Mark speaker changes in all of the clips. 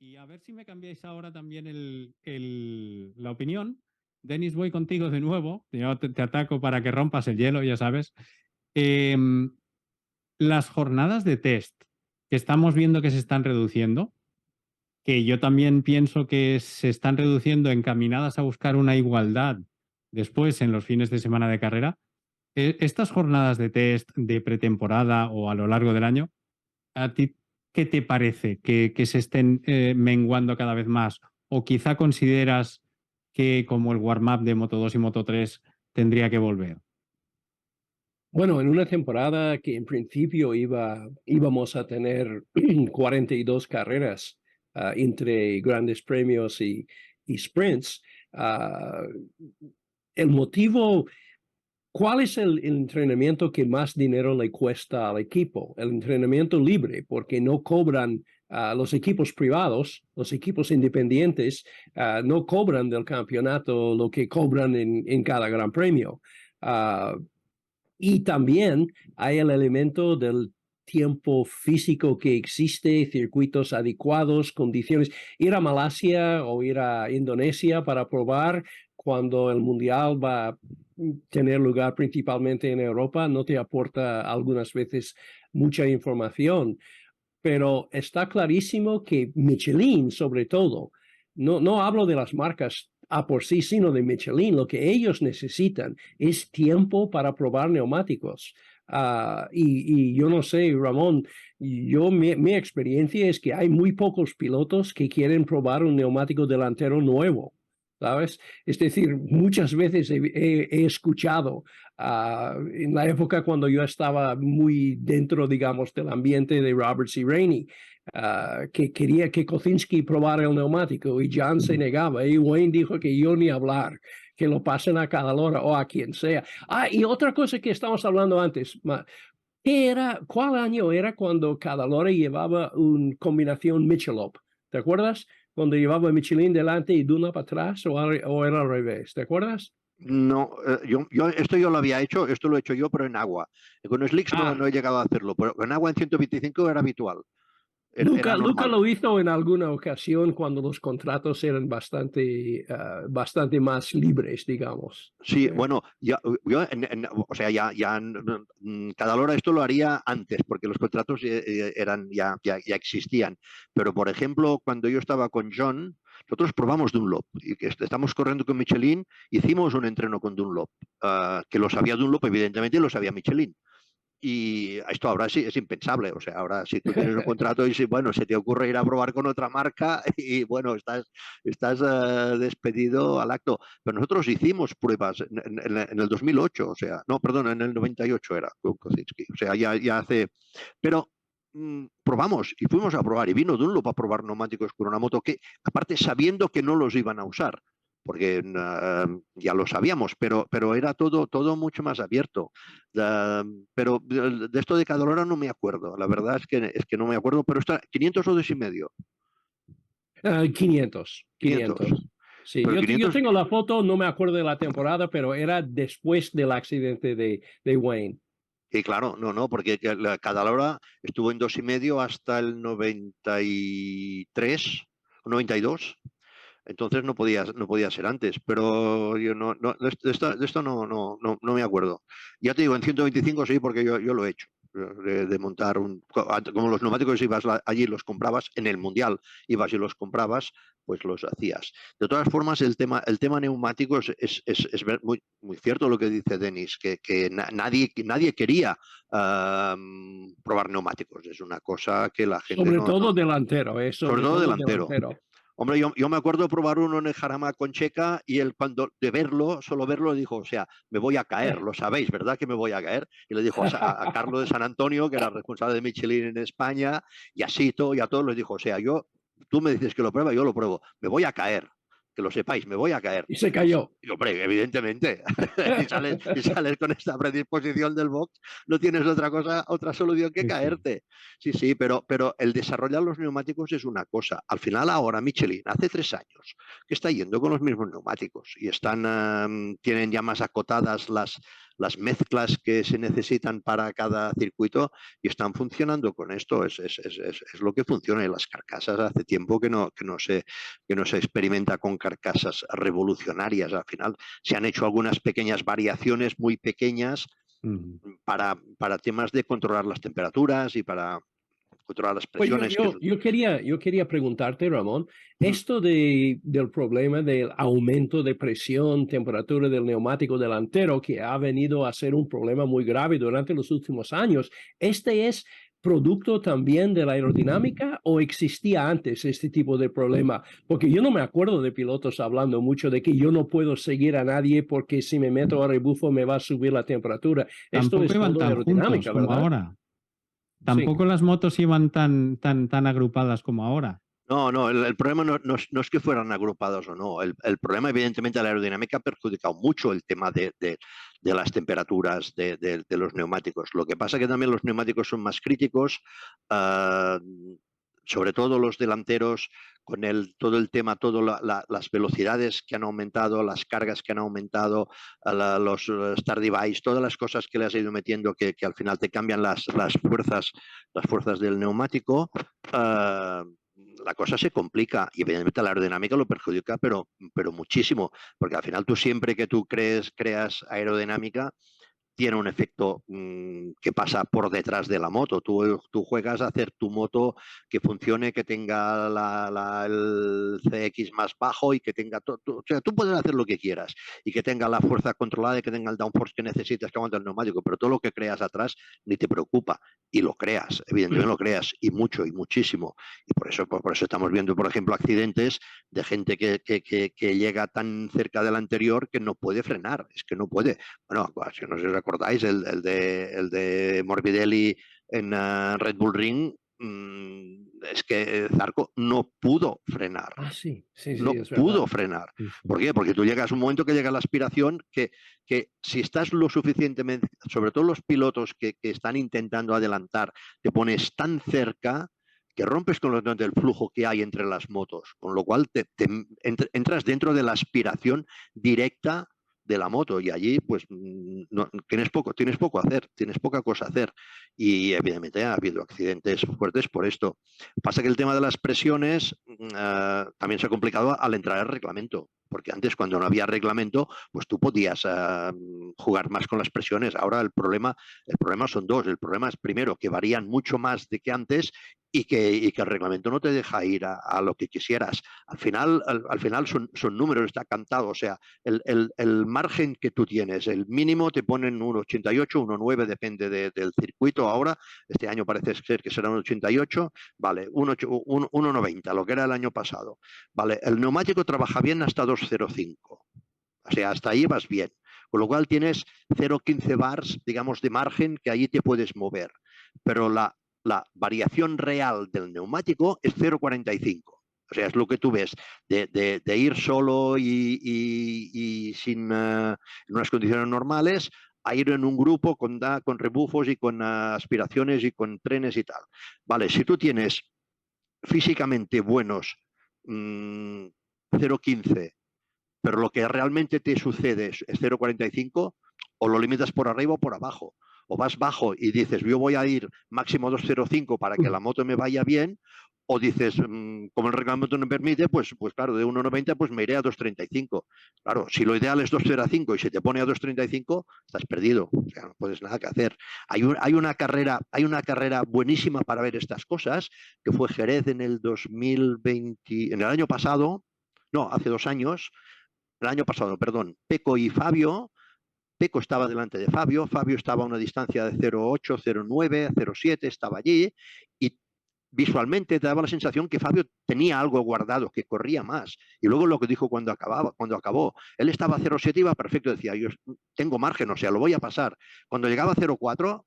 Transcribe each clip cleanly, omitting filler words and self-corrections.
Speaker 1: Y a ver si me cambiáis ahora también la opinión. Denis, voy contigo de nuevo. Yo te ataco para que rompas el hielo, ya sabes. Em, las jornadas de test que estamos viendo que se están reduciendo, que yo también pienso que se están reduciendo encaminadas a buscar una igualdad después en los fines de semana de carrera. Estas jornadas de test de pretemporada o a lo largo del año, ¿a ti qué te parece que se estén menguando cada vez más? ¿O quizá consideras que como el warm-up de Moto 2 y Moto 3 tendría que volver?
Speaker 2: Bueno, en una temporada que en principio íbamos a tener 42 carreras entre grandes premios y sprints, ah, el motivo, ¿cuál es el entrenamiento que más dinero le cuesta al equipo? El entrenamiento libre, porque no cobran los equipos privados, los equipos independientes, no cobran del campeonato lo que cobran en cada gran premio. Ah, y también hay el elemento del tiempo físico que existe, circuitos adecuados, condiciones. Ir a Malasia o ir a Indonesia para probar cuando el mundial va a tener lugar principalmente en Europa no te aporta algunas veces mucha información, pero está clarísimo que Michelin, sobre todo, no hablo de las marcas a por sí, sino de Michelin, lo que ellos necesitan es tiempo para probar neumáticos. Y yo no sé, Ramón, mi experiencia es que hay muy pocos pilotos que quieren probar un neumático delantero nuevo. ¿Sabes? Es decir, muchas veces he escuchado en la época cuando yo estaba muy dentro, digamos, del ambiente de Roberts y Rainey, que quería que Kocinski probara el neumático y John se negaba y Wayne dijo que yo ni hablar, que lo pasen a Cadalora o a quien sea. Y otra cosa que estamos hablando antes, ¿cuál año era cuando Cadalora llevaba una combinación Michelob? ¿Te acuerdas? Cuando llevaba Michelin delante y Dunlop atrás, o era al revés, ¿te acuerdas?
Speaker 3: No, esto yo lo había hecho, esto lo he hecho yo, pero en agua. Con Slicks
Speaker 2: Ah,
Speaker 3: no he llegado a hacerlo, pero en agua en 125 era habitual, era
Speaker 2: Luca
Speaker 3: normal.
Speaker 2: lo hizo en alguna ocasión cuando los contratos eran bastante más libres, digamos.
Speaker 3: Sí, bueno, o sea, cada hora esto lo haría antes, porque los contratos eran, ya existían. Pero, por ejemplo, cuando yo estaba con John, nosotros probamos Dunlop, y que estamos corriendo con Michelin, hicimos un entreno con Dunlop, que lo sabía Dunlop, evidentemente, y lo sabía Michelin. Y esto ahora sí es impensable. O sea, ahora si tú tienes un contrato y si, bueno, se te ocurre ir a probar con otra marca y bueno, estás despedido al acto. Pero nosotros hicimos pruebas en el 2008, o sea, no, perdón, en el 98 era con Kocinski. O sea, ya hace... Pero probamos y fuimos a probar y vino Dunlop a probar neumáticos con una moto que, aparte sabiendo que no los iban a usar, porque ya lo sabíamos, pero era todo mucho más abierto. Pero de esto de Cadalora no me acuerdo, la verdad es que no me acuerdo, pero está 500 o 2,5.
Speaker 2: 500,
Speaker 3: 500.
Speaker 2: 500. Sí,
Speaker 3: Pero
Speaker 2: yo
Speaker 3: 500,
Speaker 2: tengo la foto, no me acuerdo de la temporada, pero era después del accidente de Wayne.
Speaker 3: y claro, no, porque la Cadalora estuvo en 2,5 hasta el 93, 92. Entonces no podía ser antes, pero yo de esto no me acuerdo. Ya te digo, en 125 sí, porque yo lo he hecho. De montar como los neumáticos allí los comprabas en el mundial, ibas y los comprabas, pues los hacías. De todas formas, el tema neumáticos es muy, muy cierto lo que dice Denis, que nadie quería probar neumáticos. Es una cosa que la gente
Speaker 2: Sobre todo delantero,
Speaker 3: sobre
Speaker 2: sobre
Speaker 3: todo
Speaker 2: todo
Speaker 3: delantero.
Speaker 2: delantero.
Speaker 3: Hombre, yo me acuerdo de probar uno en el Jarama con Checa y él cuando de verlo, solo verlo, dijo, o sea, me voy a caer, lo sabéis, ¿verdad que me voy a caer? Y le dijo a Carlos de San Antonio, que era responsable de Michelin en España, y a Sito y a todos les dijo, o sea, tú me dices que lo prueba, yo lo pruebo, me voy a caer, que lo sepáis, me voy a caer.
Speaker 2: Y se cayó.
Speaker 3: Y, hombre, evidentemente, y sales con esta predisposición del box, no tienes otra solución que
Speaker 2: Sí, sí.
Speaker 3: caerte. Sí, pero el desarrollar los neumáticos es una cosa. Al final ahora Michelin, hace 3 años, que está yendo con los mismos neumáticos y tienen ya más acotadas las mezclas que se necesitan para cada circuito y están funcionando con esto. Es lo que funciona. Y las carcasas hace tiempo que no se experimenta con carcasas revolucionarias. Al final se han hecho algunas pequeñas variaciones muy pequeñas para temas de controlar las temperaturas y para controlar las
Speaker 2: Pues
Speaker 3: presiones.
Speaker 2: yo quería preguntarte, Ramón, esto del problema del aumento de presión, temperatura del neumático delantero, que ha venido a ser un problema muy grave durante los últimos años, ¿este es producto también de la aerodinámica o existía antes este tipo de problema? Porque yo no me acuerdo de pilotos hablando mucho de que yo no puedo seguir a nadie porque si me meto a rebufo me va a subir la temperatura. Esto
Speaker 1: Tampoco
Speaker 2: es
Speaker 1: iban
Speaker 2: todo
Speaker 1: tan juntos
Speaker 2: aerodinámica,
Speaker 1: como
Speaker 2: ¿verdad?
Speaker 1: ahora.
Speaker 2: Sí.
Speaker 1: Tampoco las motos iban tan agrupadas como ahora.
Speaker 3: No, el problema no es que fueran agrupados o no. El problema, evidentemente, la aerodinámica ha perjudicado mucho el tema de las temperaturas de los neumáticos. Lo que pasa es que también los neumáticos son más críticos, sobre todo los delanteros, con todo el tema, todas las velocidades que han aumentado, las cargas que han aumentado, los Star Device, todas las cosas que le has ido metiendo que al final te cambian las fuerzas del neumático. La cosa se complica y evidentemente la aerodinámica lo perjudica, pero muchísimo, porque al final tú siempre que tú creas aerodinámica, tiene un efecto que pasa por detrás de la moto. Tú juegas a hacer tu moto que funcione, que tenga el CX más bajo y que tenga todo. O sea, tú puedes hacer lo que quieras y que tenga la fuerza controlada y que tenga el downforce que necesitas, que aguante el neumático, pero todo lo que creas atrás ni te preocupa. Y lo creas, evidentemente lo creas, y mucho, y muchísimo. Y por eso estamos viendo, por ejemplo, accidentes de gente que llega tan cerca del anterior que no puede frenar, es que no puede. Bueno, si no os recordáis, el de Morbidelli en Red Bull Ring, es que Zarco no pudo frenar.
Speaker 2: Ah, sí, sí,
Speaker 3: No
Speaker 2: es
Speaker 3: pudo
Speaker 2: verdad.
Speaker 3: frenar.
Speaker 2: Sí, sí.
Speaker 3: ¿Por qué? Porque tú llegas a un momento que llega la aspiración que si estás lo suficientemente, sobre todo los pilotos que están intentando adelantar, te pones tan cerca que rompes con el flujo que hay entre las motos, con lo cual entras dentro de la aspiración directa de la moto y allí pues no, tienes poco a hacer, tienes poca cosa a hacer y evidentemente ha habido accidentes fuertes por esto. Pasa que el tema de las presiones también se ha complicado al entrar el reglamento, porque antes cuando no había reglamento pues tú podías jugar más con las presiones. Ahora el problema son dos. El problema es primero que varían mucho más de que antes y que el reglamento no te deja ir a lo que quisieras. Al final son números, está cantado. O sea, el margen que tú tienes, el mínimo te ponen 1,88, 1,9, depende del circuito. Ahora, este año parece ser que será un 88, vale, 1,90, lo que era el año pasado. Vale, el neumático trabaja bien hasta 2,05. O sea, hasta ahí vas bien. Con lo cual tienes 0,15 bars, digamos, de margen que ahí te puedes mover. Pero la variación real del neumático es 0,45. O sea, es lo que tú ves de ir solo y sin en unas condiciones normales a ir en un grupo con rebufos y con aspiraciones y con trenes y tal. Vale, si tú tienes físicamente buenos 0,15, pero lo que realmente te sucede es 0,45, o lo limitas por arriba o por abajo. O vas bajo y dices, yo voy a ir máximo 2,05 para que la moto me vaya bien, o dices, como el reglamento no permite, pues claro, de 1,90 pues me iré a 2,35. Claro, si lo ideal es 2,05 y se te pone a 2,35, estás perdido. O sea, no puedes nada que hacer. Hay una carrera buenísima para ver estas cosas, que fue Jerez en el 2020, en el año pasado, no, hace 2 años, el año pasado, perdón, Peco y Fabio. Peco estaba delante de Fabio, Fabio estaba a una distancia de 0,8, 0,9, 0,7, estaba allí y visualmente te daba la sensación que Fabio tenía algo guardado, que corría más. Y luego lo que dijo cuando acabó, él estaba a 0,7 y iba perfecto, decía, yo tengo margen, o sea, lo voy a pasar. Cuando llegaba a 0,4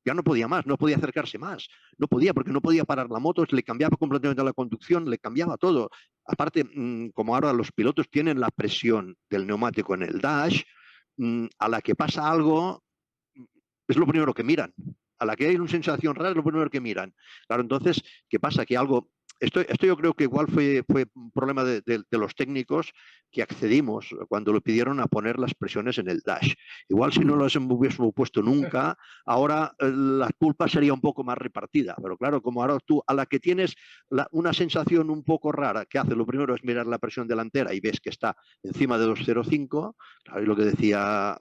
Speaker 3: ya no podía más, no podía acercarse más, no podía porque no podía parar la moto, le cambiaba completamente la conducción, le cambiaba todo. Aparte, como ahora los pilotos tienen la presión del neumático en el dash, a la que pasa algo, es lo primero que miran. A la que hay una sensación rara es lo primero que miran. Claro, entonces, ¿qué pasa? Que algo esto yo creo que igual fue un problema de los técnicos que accedimos cuando lo pidieron a poner las presiones en el dash. Igual si no las hubiésemos puesto nunca, ahora la culpa sería un poco más repartida. Pero claro, como ahora tú a la que tienes una sensación un poco rara, que hace lo primero es mirar la presión delantera y ves que está encima de 205, claro, y lo que decía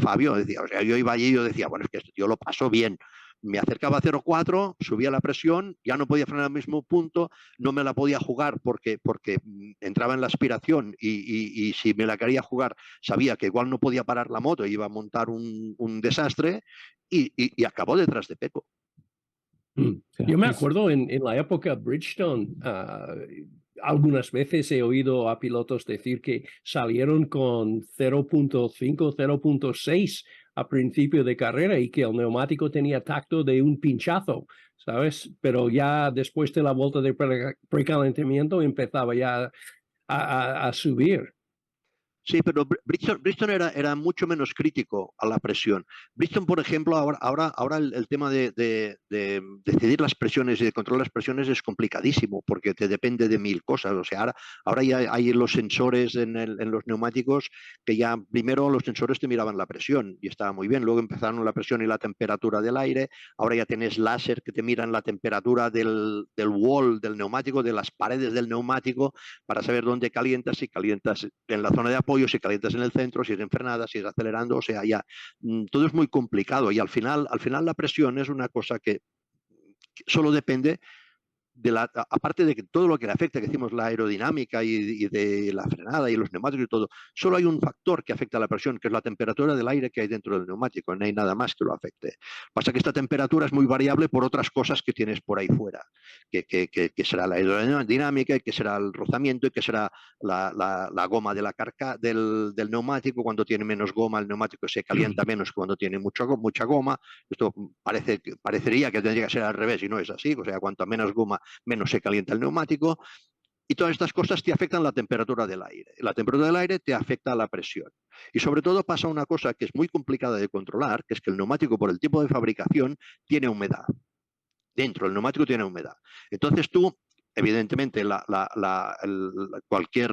Speaker 3: Fabio, decía, o sea, yo iba allí y yo decía, bueno, es que yo lo paso bien. Me acercaba a 0,4, subía la presión, ya no podía frenar al mismo punto, no me la podía jugar porque entraba en la aspiración y si me la quería jugar sabía que igual no podía parar la moto, iba a montar un desastre y acabó detrás de Pecco.
Speaker 2: Yo me acuerdo en la época Bridgestone, algunas veces he oído a pilotos decir que salieron con 0.5, 0.6 a principio de carrera y que el neumático tenía tacto de un pinchazo, ¿sabes? Pero ya después de la vuelta de precalentamiento empezaba ya a subir.
Speaker 3: Sí, pero Bridgestone era mucho menos crítico a la presión. Bridgestone, por ejemplo, ahora el tema de decidir las presiones y de controlar las presiones es complicadísimo porque te depende de mil cosas. O sea, ahora ya hay los sensores en los neumáticos que ya primero los sensores te miraban la presión y estaba muy bien. Luego empezaron la presión y la temperatura del aire. Ahora ya tienes láser que te miran la temperatura del wall del neumático, de las paredes del neumático para saber dónde calientas, si calientas en la zona de apoyo, si calientas en el centro, si es en frenada, si es acelerando, o sea, ya todo es muy complicado y al final la presión es una cosa que solo depende aparte de que todo lo que le afecta, que decimos la aerodinámica y de la frenada y los neumáticos y todo, solo hay un factor que afecta a la presión, que es la temperatura del aire que hay dentro del neumático, no hay nada más que lo afecte. Pasa que esta temperatura es muy variable por otras cosas que tienes por ahí fuera, que será la aerodinámica, y que será el rozamiento, y que será la goma de del neumático. Cuando tiene menos goma, el neumático se calienta menos que cuando tiene mucha goma. Esto parecería que tendría que ser al revés y no es así, o sea, cuanto menos goma, menos se calienta el neumático, y todas estas cosas te afectan la temperatura del aire. La temperatura del aire te afecta a la presión. Y sobre todo pasa una cosa que es muy complicada de controlar, que es que el neumático, por el tipo de fabricación, tiene humedad. Dentro el neumático tiene humedad. Entonces tú, evidentemente, cualquier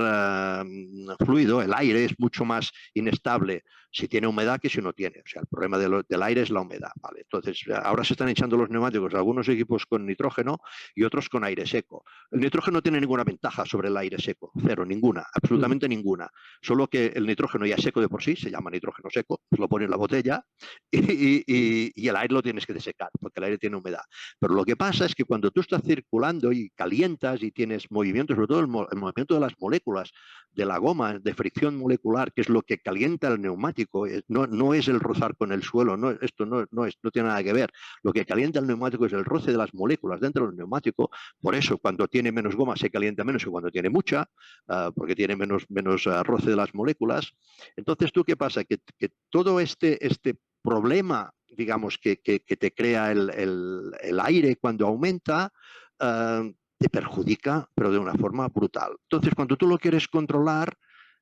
Speaker 3: fluido, el aire, es mucho más inestable si tiene humedad que si no tiene. O sea, el problema del aire es la humedad. ¿Vale? Entonces, ahora se están echando los neumáticos, algunos equipos con nitrógeno y otros con aire seco. El nitrógeno no tiene ninguna ventaja sobre el aire seco, cero, ninguna, absolutamente ninguna. Solo que el nitrógeno ya es seco de por sí, se llama nitrógeno seco, lo pones en la botella y el aire lo tienes que desecar, porque el aire tiene humedad. Pero lo que pasa es que cuando tú estás circulando y calientas y tienes movimiento, sobre todo el movimiento de las moléculas, de la goma, de fricción molecular, que es lo que calienta el neumático, no es el rozar con el suelo, esto no tiene nada que ver. Lo que calienta el neumático es el roce de las moléculas dentro del neumático. Por eso, cuando tiene menos goma se calienta menos que cuando tiene mucha, porque tiene menos roce de las moléculas. Entonces, ¿tú qué pasa? Que todo este problema, digamos, que te crea el aire cuando aumenta, te perjudica, pero de una forma brutal. Entonces, cuando tú lo quieres controlar,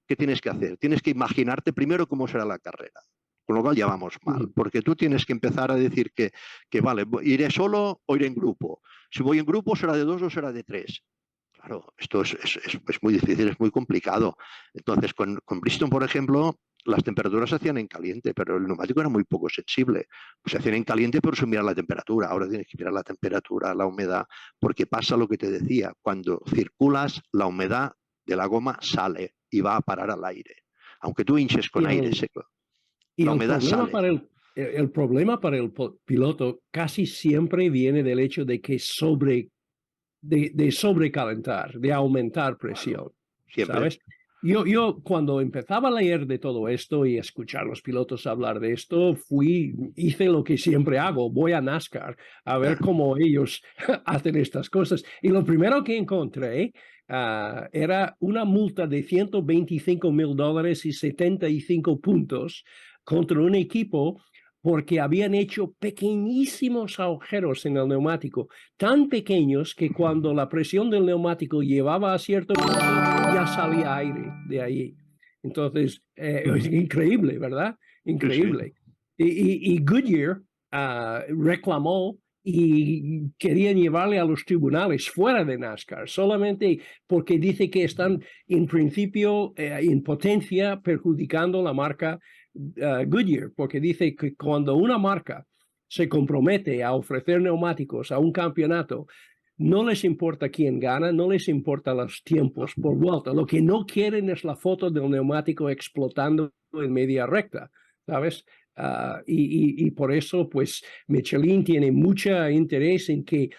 Speaker 3: ¿qué tienes que hacer? Tienes que imaginarte primero cómo será la carrera. Con lo cual ya vamos mal, porque tú tienes que empezar a decir que vale, iré solo o iré en grupo. Si voy en grupo, ¿será de 2 o será de 3? Claro, esto es muy difícil, es muy complicado. Entonces, con Bridgestone, por ejemplo, las temperaturas se hacían en caliente, pero el neumático era muy poco sensible. Se hacían en caliente, pero sin mirar la temperatura. Ahora tienes que mirar la temperatura, la humedad, porque pasa lo que te decía. Cuando circulas, la humedad de la goma sale y va a parar al aire. Aunque tú hinches con aire seco, la humedad sale.
Speaker 2: El problema para el piloto casi siempre viene del hecho de que de sobrecalentar, de aumentar presión.
Speaker 3: Siempre.
Speaker 2: ¿Sabes? Yo cuando empezaba a leer de todo esto y escuchar a los pilotos hablar de esto, hice lo que siempre hago, voy a NASCAR a ver cómo ellos hacen estas cosas. Y lo primero que encontré era una multa de $125,000 y 75 puntos contra un equipo porque habían hecho pequeñísimos agujeros en el neumático, tan pequeños que cuando la presión del neumático llevaba a cierto punto, ya salía aire de ahí. Entonces, es increíble, ¿verdad? Increíble.
Speaker 3: Sí, sí.
Speaker 2: Y Goodyear reclamó y querían llevarle a los tribunales fuera de NASCAR, solamente porque dice que están en principio en potencia perjudicando la marca Goodyear, porque dice que cuando una marca se compromete a ofrecer neumáticos a un campeonato, no les importa quién gana, no les importa los tiempos por vuelta. Lo que no quieren es la foto del neumático explotando en media recta, ¿sabes? Y por eso, pues, Michelin tiene mucho interés en que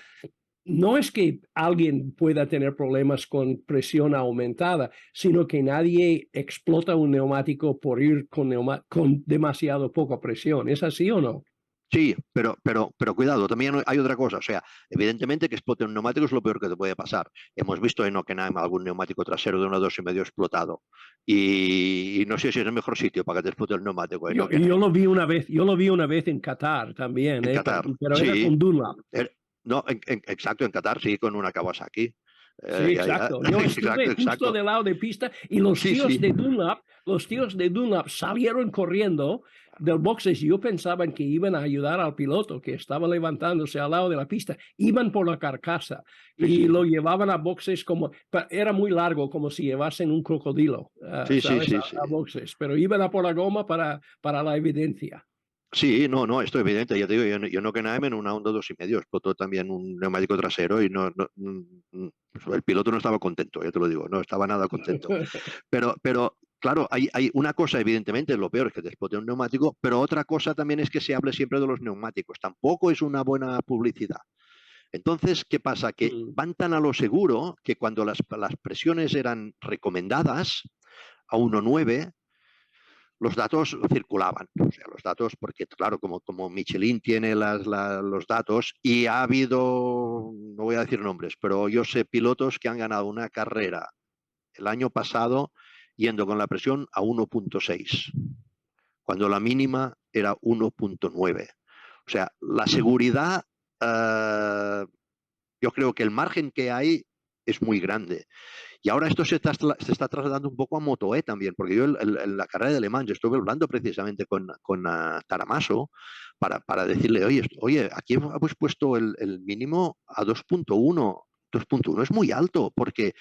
Speaker 2: no es que alguien pueda tener problemas con presión aumentada, sino que nadie explota un neumático por ir con demasiado poca presión. ¿Es así o no?
Speaker 3: Sí, pero cuidado, también hay otra cosa. O sea, evidentemente que explote un neumático es lo peor que te puede pasar. Hemos visto en Hockenheim algún neumático trasero de 1,2 explotado. Y no sé si es el mejor sitio para que te explote el neumático en
Speaker 2: Yo
Speaker 3: Hockenheim.
Speaker 2: lo vi una vez, yo lo vi una vez en Qatar también,
Speaker 3: En Qatar,
Speaker 2: pero era
Speaker 3: sí.
Speaker 2: con Dunlop.
Speaker 3: No, exacto, en Qatar sí, con una Kawasaki.
Speaker 2: Sí, exacto. Yo estuve
Speaker 3: Exacto,
Speaker 2: justo
Speaker 3: exacto.
Speaker 2: del lado de pista y los
Speaker 3: Sí,
Speaker 2: tíos
Speaker 3: sí.
Speaker 2: de Dunlop salieron corriendo del boxes y yo pensaba que iban a ayudar al piloto que estaba levantándose al lado de la pista. Iban por la carcasa
Speaker 3: Sí,
Speaker 2: y
Speaker 3: sí.
Speaker 2: lo llevaban a boxes como, era muy largo, como si llevasen un crocodilo,
Speaker 3: Sí, sí,
Speaker 2: ¿sabes?
Speaker 3: sí, sí.
Speaker 2: A boxes, pero iban a por la goma para la evidencia.
Speaker 3: Sí, no, esto es evidente. Ya te digo, yo en Hockenheim en una Honda 2,5 explotó también un neumático trasero y el piloto no estaba contento, ya te lo digo, no estaba nada contento. Pero claro, hay una cosa, evidentemente, lo peor es que te explote un neumático, pero otra cosa también es que se hable siempre de los neumáticos. Tampoco es una buena publicidad. Entonces, ¿qué pasa? Que van tan a lo seguro que cuando las presiones eran recomendadas a 1,9, los datos circulaban. O sea, los datos, porque claro, como Michelin tiene los datos y ha habido, no voy a decir nombres, pero yo sé pilotos que han ganado una carrera el año pasado yendo con la presión a 1,6, cuando la mínima era 1,9. O sea, la seguridad, yo creo que el margen que hay es muy grande. Y ahora esto se está trasladando un poco a Moto E también, porque yo en la carrera de Le Mans estuve hablando precisamente con Taramaso para decirle, oye, aquí hemos puesto el mínimo a 2,1. 2,1 es muy alto, porque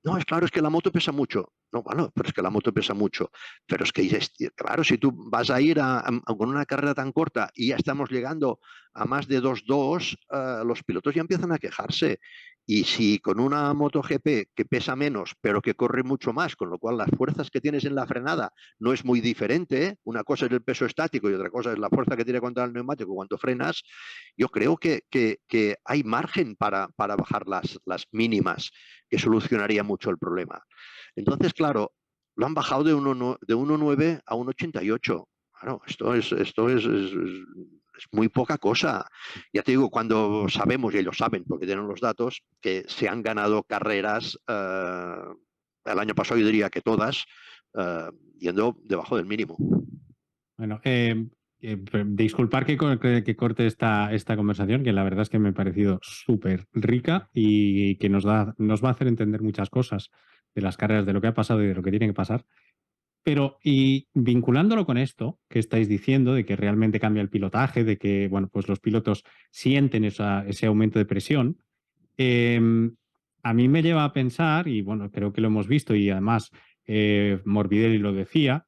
Speaker 3: no, es claro, es que la moto pesa mucho. No, bueno, pero es que la moto pesa mucho. Pero es que, claro, si tú vas a ir con una carrera tan corta y ya estamos llegando a más de 2,2, los pilotos ya empiezan a quejarse. Y si con una MotoGP que pesa menos, pero que corre mucho más, con lo cual las fuerzas que tienes en la frenada no es muy diferente, ¿eh? Una cosa es el peso estático y otra cosa es la fuerza que tiene contra el neumático cuando frenas, yo creo que hay margen para bajar las mínimas, que solucionaría mucho el problema. Entonces, claro, lo han bajado de 1,9 a 1,88. Claro, esto es muy poca cosa. Ya te digo, cuando sabemos, y ellos saben porque tienen los datos, que se han ganado carreras, el año pasado yo diría que todas, yendo debajo del mínimo.
Speaker 1: Bueno, disculpar que corte esta conversación, que la verdad es que me ha parecido súper rica y que nos va a hacer entender muchas cosas de las carreras, de lo que ha pasado y de lo que tiene que pasar. Pero, y vinculándolo con esto que estáis diciendo, de que realmente cambia el pilotaje, de que, bueno, pues los pilotos sienten ese aumento de presión, a mí me lleva a pensar, y bueno, creo que lo hemos visto y además Morbidelli lo decía,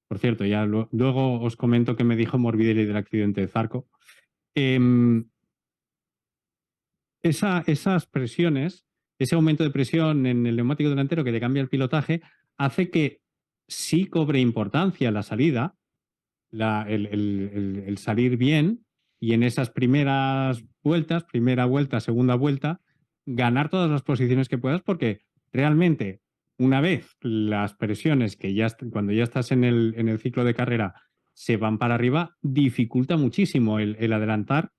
Speaker 1: por cierto, ya luego os comento qué me dijo Morbidelli del accidente de Zarco. Esas presiones, ese aumento de presión en el neumático delantero que le cambia el pilotaje, hace que sí cobre importancia la salida, el salir bien y en esas primeras vueltas, primera vuelta, segunda vuelta, ganar todas las posiciones que puedas, porque realmente una vez las presiones que cuando ya estás en el ciclo de carrera se van para arriba, dificulta muchísimo el adelantar,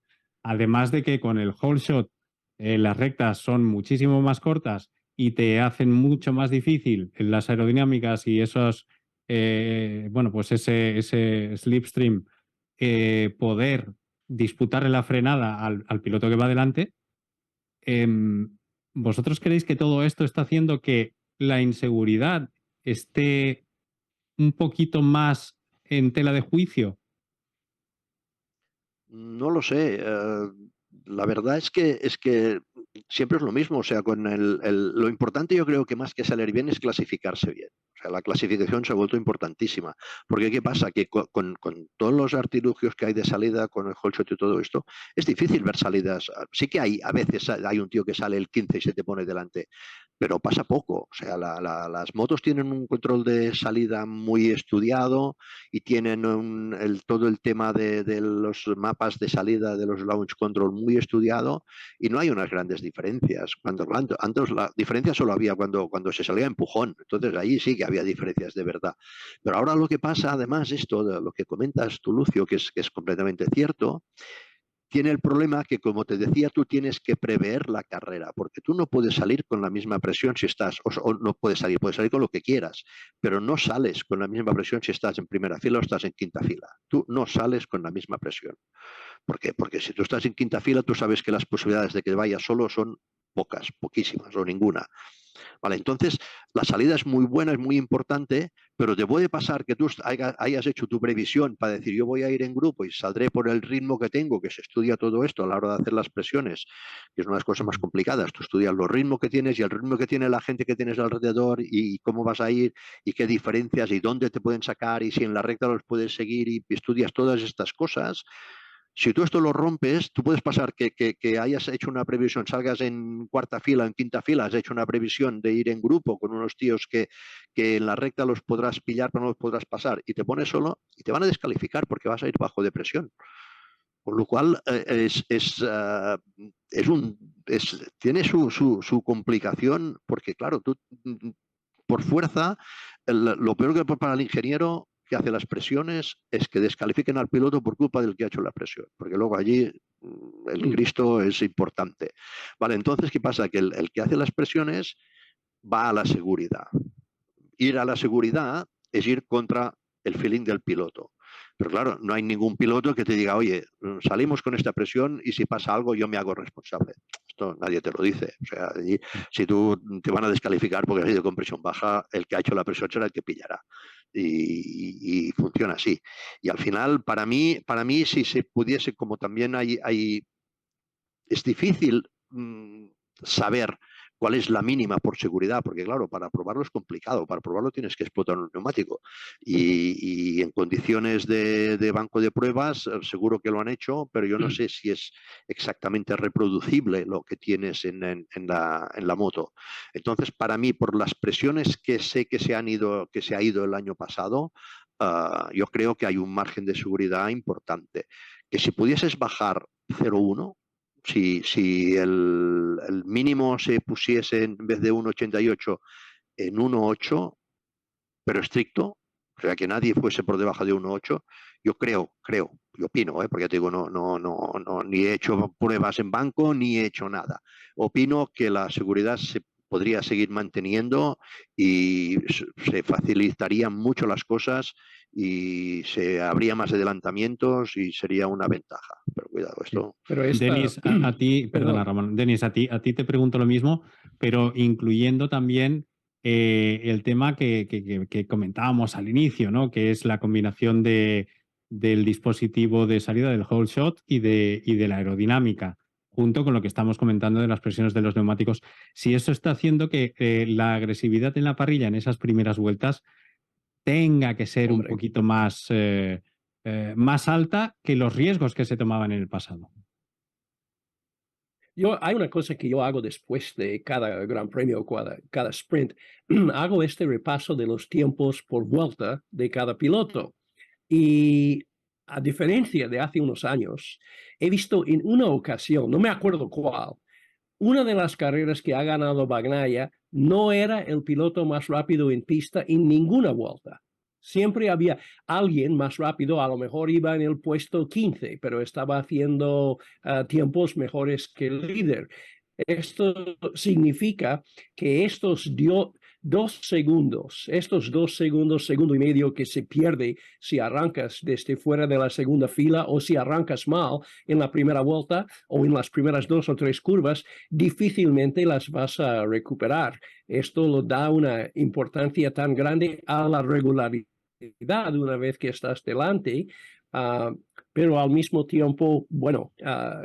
Speaker 1: además de que con el whole shot las rectas son muchísimo más cortas y te hacen mucho más difícil en las aerodinámicas y esos bueno, pues ese slipstream, poder disputarle la frenada al piloto que va delante. ¿Vosotros creéis que todo esto está haciendo que la inseguridad esté un poquito más en tela de juicio?
Speaker 3: No lo sé. la verdad es que siempre es lo mismo. O sea, con lo importante yo creo que más que salir bien es clasificarse bien. O sea, la clasificación se ha vuelto importantísima. Porque ¿qué pasa? Que con todos los artilugios que hay de salida, con el hole shot y todo esto, es difícil ver salidas. Sí que a veces hay un tío que sale el 15 y se te pone delante, pero pasa poco. O sea, las motos tienen un control de salida muy estudiado y tienen todo el tema de los mapas de salida de los launch control muy estudiado y no hay unas grandes diferencias. Antes la diferencia solo había cuando se salía empujón, entonces ahí sí que había diferencias de verdad. Pero ahora lo que pasa, además, esto de lo que comentas tú, Lucio, que es completamente cierto, tiene el problema que, como te decía, tú tienes que prever la carrera, porque tú no puedes salir con la misma presión si estás, o no puedes salir con lo que quieras, pero no sales con la misma presión si estás en primera fila o estás en quinta fila. Tú no sales con la misma presión. ¿Por qué? Porque si tú estás en quinta fila, tú sabes que las posibilidades de que vayas solo son pocas, poquísimas o ninguna. Vale, entonces, la salida es muy buena, es muy importante, pero te puede pasar que tú hayas hecho tu previsión para decir yo voy a ir en grupo y saldré por el ritmo que tengo, que se estudia todo esto a la hora de hacer las presiones, que es una de las cosas más complicadas. Tú estudias los ritmos que tienes y el ritmo que tiene la gente que tienes alrededor y cómo vas a ir y qué diferencias y dónde te pueden sacar y si en la recta los puedes seguir y estudias todas estas cosas. Si tú esto lo rompes, tú puedes pasar que hayas hecho una previsión, salgas en cuarta fila, en quinta fila, has hecho una previsión de ir en grupo con unos tíos que en la recta los podrás pillar, pero no los podrás pasar, y te pones solo y te van a descalificar porque vas a ir bajo de presión. Con lo cual, tiene su complicación porque, claro, tú por fuerza, lo peor que para el ingeniero que hace las presiones es que descalifiquen al piloto por culpa del que ha hecho la presión, porque luego allí el Cristo es importante. Vale, entonces, ¿qué pasa? Que el que hace las presiones va a la seguridad. Ir a la seguridad es ir contra el feeling del piloto. Pero claro, no hay ningún piloto que te diga, oye, salimos con esta presión y si pasa algo yo me hago responsable. Esto nadie te lo dice. O sea, allí, si tú te van a descalificar porque has ido con presión baja, el que ha hecho la presión será el que pillará. Y funciona así. Y al final, para mí, si se pudiese, como también es difícil saber cuál es la mínima por seguridad, porque claro, para probarlo es complicado, para probarlo tienes que explotar un neumático y en condiciones de banco de pruebas seguro que lo han hecho, pero yo no sé si es exactamente reproducible lo que tienes en la moto. Entonces, para mí, por las presiones que sé que se ha ido el año pasado, yo creo que hay un margen de seguridad importante, que si pudieses bajar 0,1, si el mínimo se pusiese en vez de 1,88 en 1,8, pero estricto, o sea, que nadie fuese por debajo de 1,8, yo opino, porque ya te digo, no, ni he hecho pruebas en banco, ni he hecho nada. Opino que la seguridad se podría seguir manteniendo y se facilitarían mucho las cosas y se habría más adelantamientos y sería una ventaja. Pero cuidado, esto...
Speaker 2: Pero
Speaker 1: Denis, a ti, perdona Ramón, Denis, a ti te pregunto lo mismo, pero incluyendo también el tema que comentábamos al inicio, ¿no? Que es la combinación del dispositivo de salida del whole shot y de la aerodinámica, junto con lo que estamos comentando de las presiones de los neumáticos. Si eso está haciendo que la agresividad en la parrilla en esas primeras vueltas tenga que ser un poquito más alta que los riesgos que se tomaban en el pasado.
Speaker 2: Hay una cosa que yo hago después de cada gran premio, cada sprint, hago este repaso de los tiempos por vuelta de cada piloto. Y a diferencia de hace unos años, he visto en una ocasión, no me acuerdo cuál, una de las carreras que ha ganado Bagnaia no era el piloto más rápido en pista en ninguna vuelta. Siempre había alguien más rápido, a lo mejor iba en el puesto 15, pero estaba haciendo tiempos mejores que el líder. Esto significa que estos 2 segundos, segundo y medio que se pierde si arrancas desde fuera de la segunda fila o si arrancas mal en la primera vuelta o en las primeras 2 o 3 curvas, difícilmente las vas a recuperar. Esto lo da una importancia tan grande a la regularidad una vez que estás delante. pero al mismo tiempo, bueno,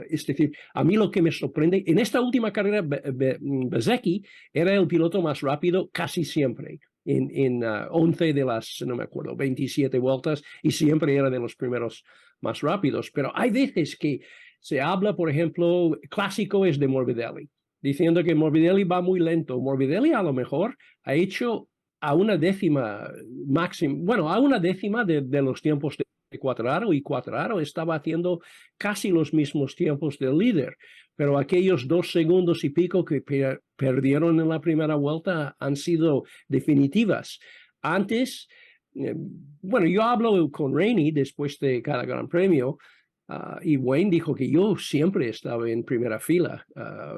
Speaker 2: es decir, a mí lo que me sorprende, en esta última carrera, Bezzecchi era el piloto más rápido casi siempre. En 11 de las, no me acuerdo, 27 vueltas, y siempre era de los primeros más rápidos. Pero hay veces que se habla, por ejemplo, clásico es de Morbidelli, diciendo que Morbidelli va muy lento. Morbidelli a lo mejor ha hecho a una décima máxima, bueno, a una décima de los tiempos de Quartararo, y Quartararo estaba haciendo casi los mismos tiempos del líder, pero aquellos 2 segundos y pico que perdieron en la primera vuelta han sido definitivas. Antes, bueno, yo hablo con Rainey después de cada Gran Premio, y Wayne dijo que yo siempre estaba en primera fila,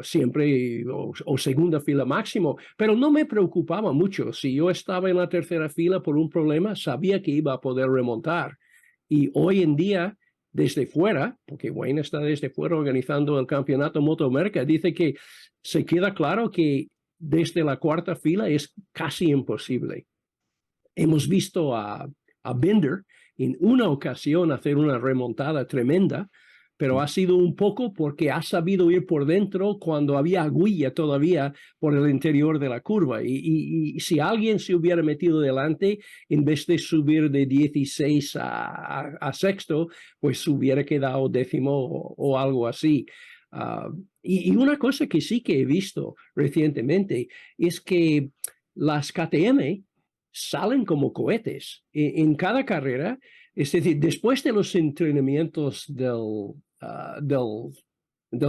Speaker 2: siempre o segunda fila máximo, pero no me preocupaba mucho. Si yo estaba en la tercera fila por un problema, sabía que iba a poder remontar. Y hoy en día, desde fuera, porque Wayne está desde fuera organizando el campeonato Moto America, dice que se queda claro que desde la cuarta fila es casi imposible. Hemos visto a Binder en una ocasión hacer una remontada tremenda, pero ha sido un poco porque ha sabido ir por dentro cuando había aguilla todavía por el interior de la curva. Y si alguien se hubiera metido delante, en vez de subir de 16 a sexto, pues hubiera quedado décimo o algo así. Y una cosa que sí que he visto recientemente es que las KTM salen como cohetes en cada carrera. Es decir, después de los entrenamientos del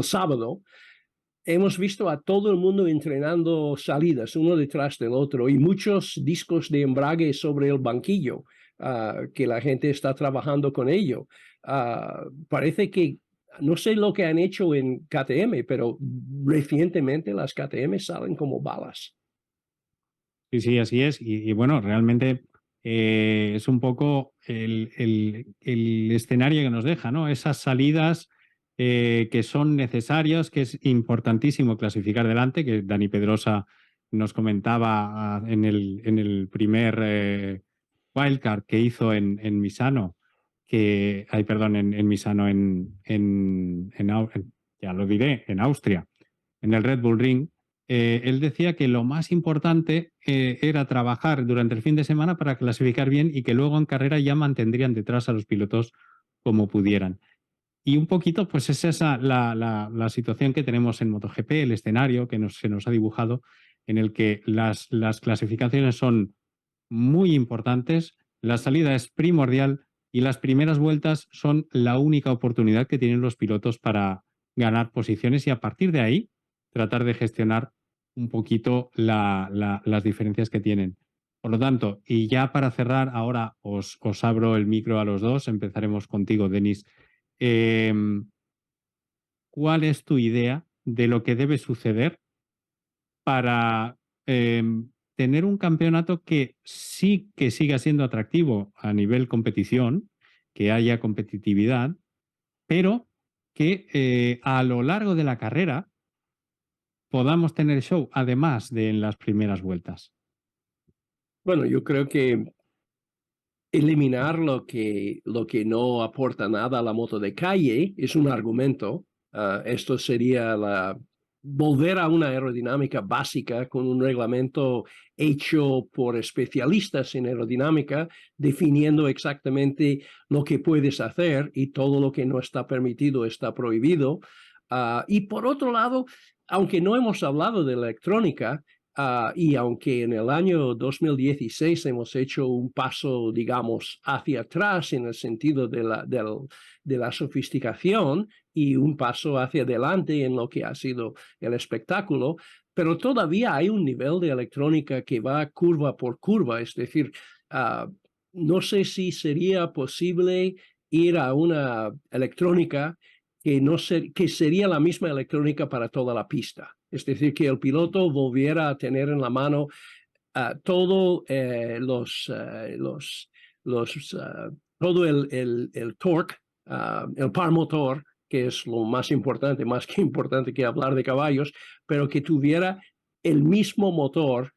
Speaker 2: sábado, hemos visto a todo el mundo entrenando salidas uno detrás del otro, y muchos discos de embrague sobre el banquillo, que la gente está trabajando con ello. Parece que no sé lo que han hecho en KTM, pero recientemente las KTM salen como balas.
Speaker 1: Sí, sí, así es. Y bueno, realmente es un poco el escenario que nos deja, ¿no? Esas salidas que son necesarias, que es importantísimo clasificar delante, que Dani Pedrosa nos comentaba en el primer wildcard que hizo en Misano, en Misano, ya lo diré, en Austria, en el Red Bull Ring. Él decía que lo más importante era trabajar durante el fin de semana para clasificar bien, y que luego en carrera ya mantendrían detrás a los pilotos como pudieran. Y un poquito, pues es esa la situación que tenemos en MotoGP, el escenario que se nos ha dibujado, en el que las clasificaciones son muy importantes, la salida es primordial, y las primeras vueltas son la única oportunidad que tienen los pilotos para ganar posiciones, y a partir de ahí tratar de gestionar un poquito las diferencias que tienen. Por lo tanto, y ya para cerrar, ahora os abro el micro a los dos. Empezaremos contigo, Denis. ¿Cuál es tu idea de lo que debe suceder para tener un campeonato que sí que siga siendo atractivo a nivel competición, que haya competitividad, pero que a lo largo de la carrera podamos tener show, además de en las primeras vueltas?
Speaker 2: Bueno, yo creo que eliminar lo que no aporta nada a la moto de calle es un argumento. Esto sería volver a una aerodinámica básica con un reglamento hecho por especialistas en aerodinámica, definiendo exactamente lo que puedes hacer, y todo lo que no está permitido está prohibido. Y por otro lado, aunque no hemos hablado de electrónica, y aunque en el año 2016 hemos hecho un paso, digamos, hacia atrás en el sentido de la sofisticación, y un paso hacia adelante en lo que ha sido el espectáculo, pero todavía hay un nivel de electrónica que va curva por curva. Es decir, no sé si sería posible ir a una electrónica que sería la misma electrónica para toda la pista. Es decir, que el piloto volviera a tener en la mano todo todo el torque, el par motor, que es lo más importante, más que importante que hablar de caballos, pero que tuviera el mismo motor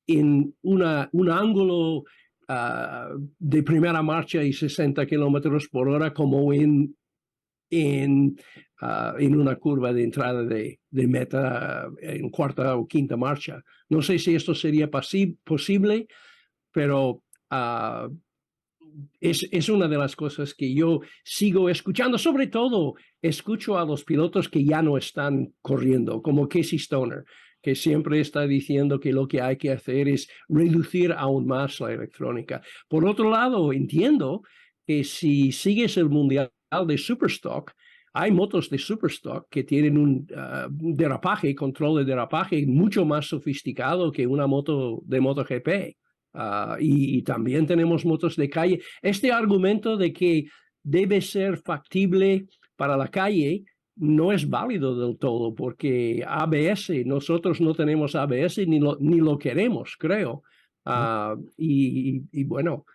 Speaker 2: en un ángulo de primera marcha y 60 kilómetros por hora como en una curva de entrada de meta en cuarta o quinta marcha. No sé si esto sería posible, pero es una de las cosas que yo sigo escuchando. Sobre todo, escucho a los pilotos que ya no están corriendo, como Casey Stoner, que siempre está diciendo que lo que hay que hacer es reducir aún más la electrónica. Por otro lado, entiendo que si sigues el Mundial de Superstock, hay motos de Superstock que tienen un derrapaje, control de derrapaje mucho más sofisticado que una moto de MotoGP. Y también tenemos motos de calle. Este argumento de que debe ser factible para la calle no es válido del todo, porque ABS, nosotros no tenemos ABS ni lo queremos, creo. Y bueno,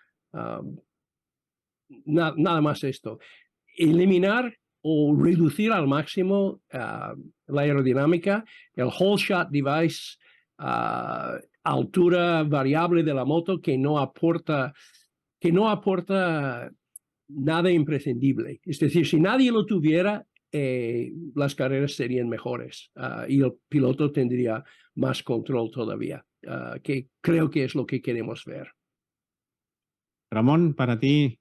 Speaker 2: nada más esto. Eliminar o reducir al máximo la aerodinámica, el whole shot device, altura variable de la moto que no aporta nada imprescindible. Es decir, si nadie lo tuviera, las carreras serían mejores y el piloto tendría más control todavía, que creo que es lo que queremos ver.
Speaker 1: Ramón, para ti.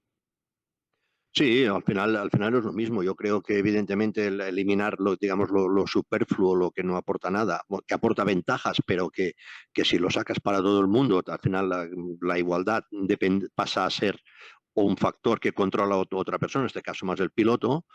Speaker 3: Sí, al final es lo mismo. Yo creo que evidentemente eliminar digamos, lo superfluo, lo que no aporta nada, que aporta ventajas, pero que si lo sacas para todo el mundo, al final la igualdad pasa a ser un factor que controla a otra persona, en este caso más el piloto.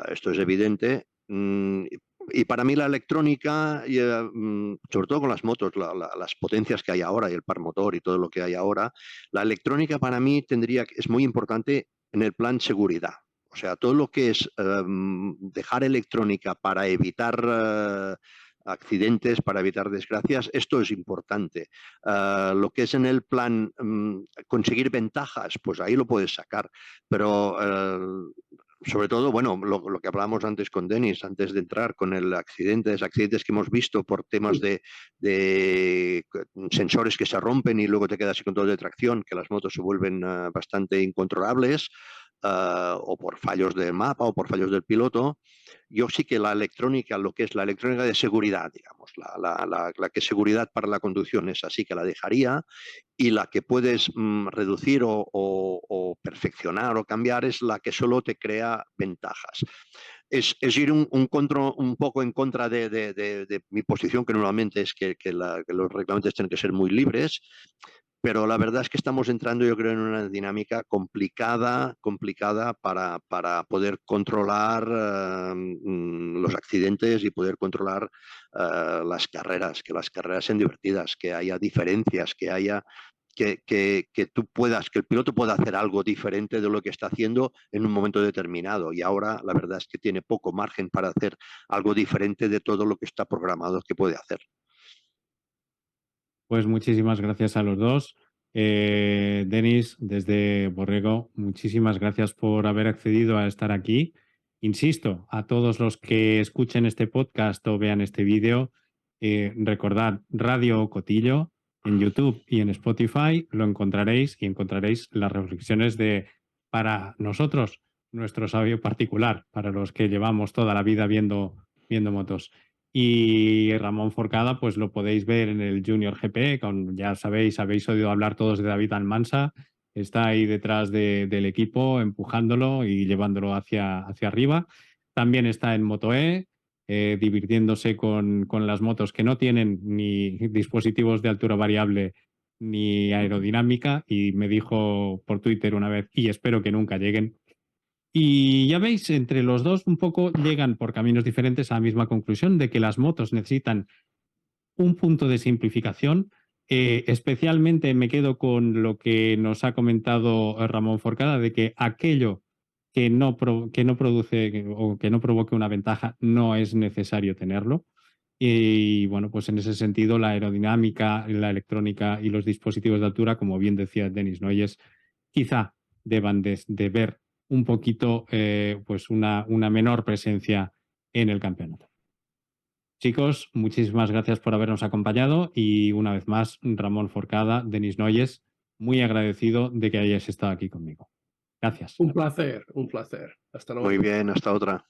Speaker 3: Esto es evidente. Y para mí la electrónica, sobre todo con las motos, las potencias que hay ahora y el par motor y todo lo que hay ahora, la electrónica para mí es muy importante en el plan seguridad. O sea, todo lo que es dejar electrónica para evitar accidentes, para evitar desgracias, esto es importante. Lo que es en el plan conseguir ventajas, pues ahí lo puedes sacar. Pero sobre todo, bueno, lo que hablábamos antes con Denis, antes de entrar con el accidentes que hemos visto por temas de sensores que se rompen y luego te quedas sin control de tracción, que las motos se vuelven bastante incontrolables, o por fallos de mapa o por fallos del piloto. Yo sí que la electrónica, lo que es la electrónica de seguridad, digamos, la que es seguridad para la conducción, es así que la dejaría, y la que puedes reducir o perfeccionar o cambiar es la que solo te crea ventajas. Es ir un poco en contra de mi posición, que normalmente es que los reglamentos tienen que ser muy libres, pero la verdad es que estamos entrando, yo creo, en una dinámica complicada para poder controlar los accidentes y poder controlar las carreras, que las carreras sean divertidas, que haya diferencias, que haya que el piloto pueda hacer algo diferente de lo que está haciendo en un momento determinado. Y ahora la verdad es que tiene poco margen para hacer algo diferente de todo lo que está programado que puede hacer.
Speaker 1: Pues muchísimas gracias a los dos. Denis, desde Borrego, muchísimas gracias por haber accedido a estar aquí. Insisto, a todos los que escuchen este podcast o vean este vídeo, recordad Radio Cotillo en YouTube y en Spotify, lo encontraréis y encontraréis las reflexiones para nosotros, nuestro sabio particular, para los que llevamos toda la vida viendo motos. Y Ramón Forcada, pues lo podéis ver en el Junior GP, ya sabéis, habéis oído hablar todos de David Almansa, está ahí detrás del equipo, empujándolo y llevándolo hacia arriba. También está en Moto-E, divirtiéndose con las motos que no tienen ni dispositivos de altura variable ni aerodinámica, y me dijo por Twitter una vez, y espero que nunca lleguen. Y ya veis, entre los dos un poco llegan por caminos diferentes a la misma conclusión de que las motos necesitan un punto de simplificación. Especialmente me quedo con lo que nos ha comentado Ramón Forcada, de que aquello que no produce o que no provoque una ventaja no es necesario tenerlo. Y bueno, pues en ese sentido la aerodinámica, la electrónica y los dispositivos de altura, como bien decía Denis Noyes, quizá deban de ver un poquito pues una menor presencia en el campeonato. Chicos, muchísimas gracias por habernos acompañado y una vez más, Ramón Forcada, Denis Noyes, muy agradecido de que hayas estado aquí conmigo. Gracias.
Speaker 2: Un placer, un placer. Hasta luego.
Speaker 3: Muy bien, hasta otra.